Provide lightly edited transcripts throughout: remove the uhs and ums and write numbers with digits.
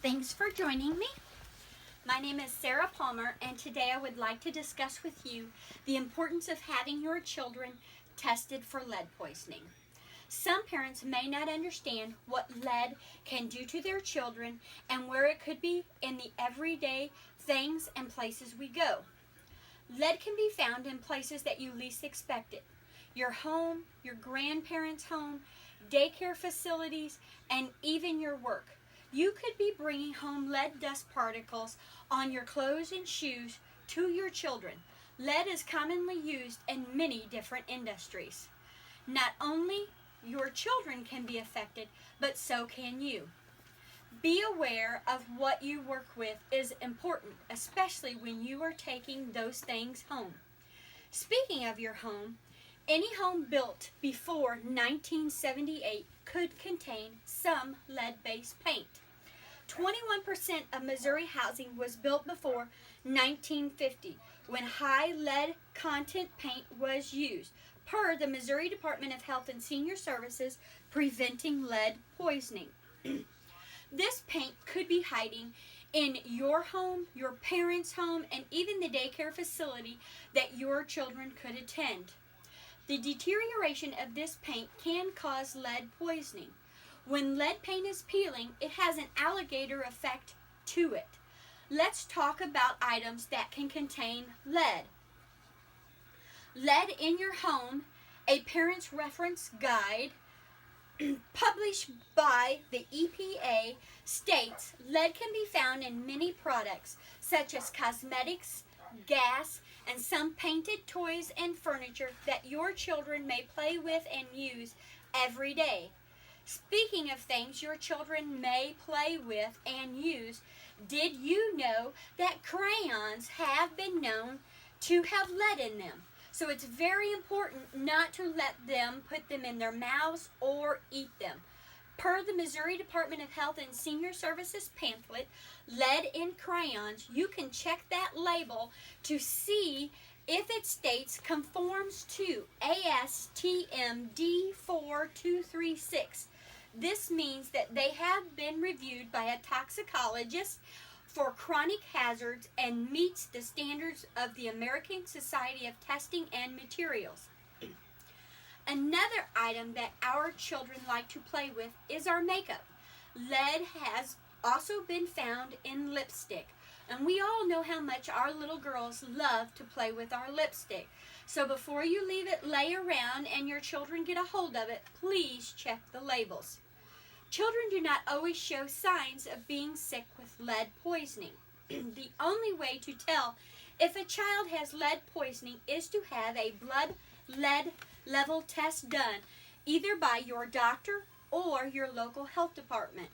Thanks for joining me. My name is Sarah Palmer, and today I would like to discuss with you the importance of having your children tested for lead poisoning. Some parents may not understand what lead can do to their children and where it could be in the everyday things and places we go. Lead can be found in places that you least expect it. Your home, your grandparents' home, daycare facilities, and even your work. You could be bringing home lead dust particles on your clothes and shoes to your children. Lead is commonly used in many different industries. Not only your children can be affected, but so can you. Be aware of what you work with is important, especially when you are taking those things home. Speaking of your home, any home built before 1978 could contain some lead-based paint. 21% of Missouri housing was built before 1950, when high lead content paint was used, per the Missouri Department of Health and Senior Services, preventing lead poisoning. This paint could be hiding in your home, your parents' home, and even the daycare facility that your children could attend. The deterioration of this paint can cause lead poisoning. When lead paint is peeling, it has an alligator effect to it. Let's talk about items that can contain lead. Lead in your home, a parent's reference guide published by the EPA states lead can be found in many products such as cosmetics, gas, and some painted toys and furniture that your children may play with and use every day. Speaking of things your children may play with and use, did you know that crayons have been known to have lead in them? So it's very important not to let them put them in their mouths or eat them. Per the Missouri Department of Health and Senior Services pamphlet, Lead in Crayons, you can check that label to see if it states conforms to ASTM D4236. This means that they have been reviewed by a toxicologist for chronic hazards and meets the standards of the American Society of Testing and Materials. Another item that our children like to play with is our makeup. Lead has also been found in lipstick. And we all know how much our little girls love to play with our lipstick. So before you leave it lay around and your children get a hold of it, please check the labels. Children do not always show signs of being sick with lead poisoning. The only way to tell if a child has lead poisoning is to have a blood lead level test done, either by your doctor or your local health department.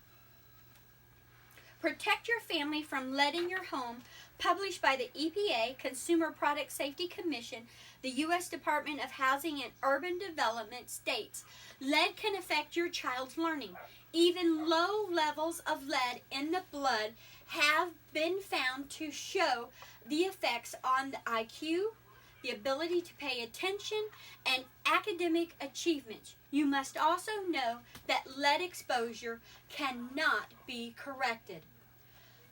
Protect your family from lead in your home, published by the EPA, Consumer Product Safety Commission, the U.S. Department of Housing and Urban Development states, lead can affect your child's learning. Even low levels of lead in the blood have been found to show the effects on the IQ, the ability to pay attention, and academic achievements. You must also know that lead exposure cannot be corrected.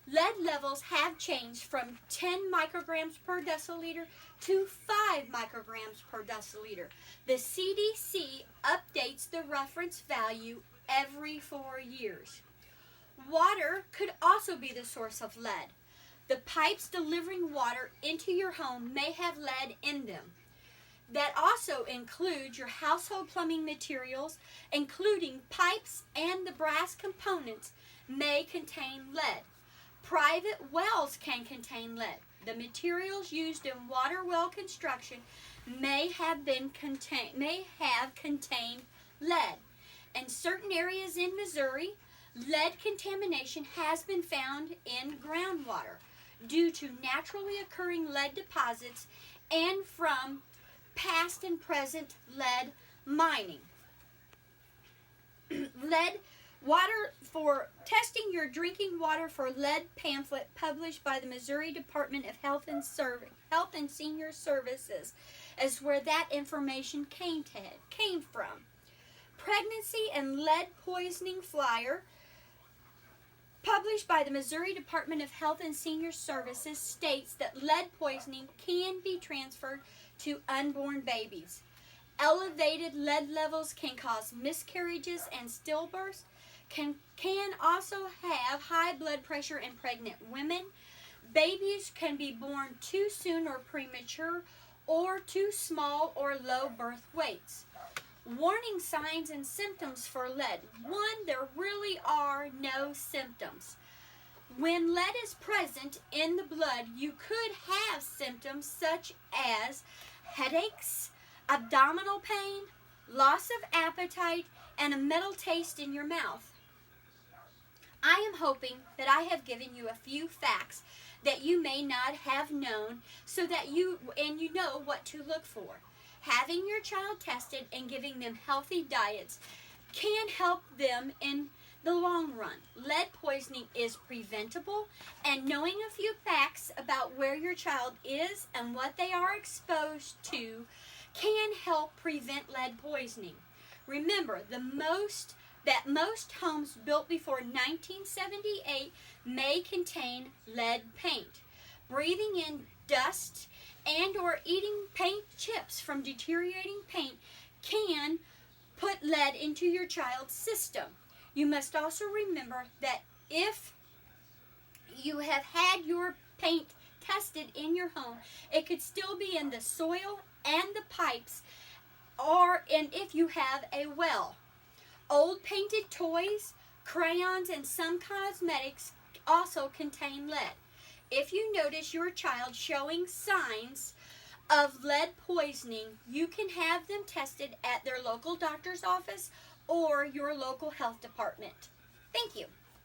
Lead levels have changed from 10 micrograms per deciliter to 5 micrograms per deciliter. The CDC updates the reference value every 4 years. Water could also be the source of lead. The pipes delivering water into your home may have lead in them. That also includes your household plumbing materials, including pipes and the brass components, may contain lead. Private wells can contain lead. The materials used in water well construction may have contained lead. In certain areas in Missouri, lead contamination has been found in groundwater due to naturally occurring lead deposits and from past and present lead mining. Lead water for testing your drinking water for lead pamphlet published by the Missouri Department of Health and Senior Services is where that information came from. Pregnancy and lead poisoning flyer published by the Missouri Department of Health and Senior Services, states that lead poisoning can be transferred to unborn babies. Elevated lead levels can cause miscarriages and stillbirths, can also have high blood pressure in pregnant women. Babies can be born too soon or premature, or too small or low birth weights. Warning signs and symptoms for lead. 1, there really are no symptoms. When lead is present in the blood, you could have symptoms such as headaches, abdominal pain, loss of appetite, and a metal taste in your mouth. I am hoping that I have given you a few facts that you may not have known, so that you know what to look for. Having your child tested and giving them healthy diets can help them in the long run. Lead poisoning is preventable, and knowing a few facts about where your child is and what they are exposed to can help prevent lead poisoning. Remember, most homes built before 1978 may contain lead paint. Breathing in dust and or eating paint chips from deteriorating paint can put lead into your child's system. You must also remember that if you have had your paint tested in your home, it could still be in the soil and the pipes, and if you have a well. Old painted toys, crayons, and some cosmetics also contain lead. If you notice your child showing signs of lead poisoning, you can have them tested at their local doctor's office or your local health department. Thank you.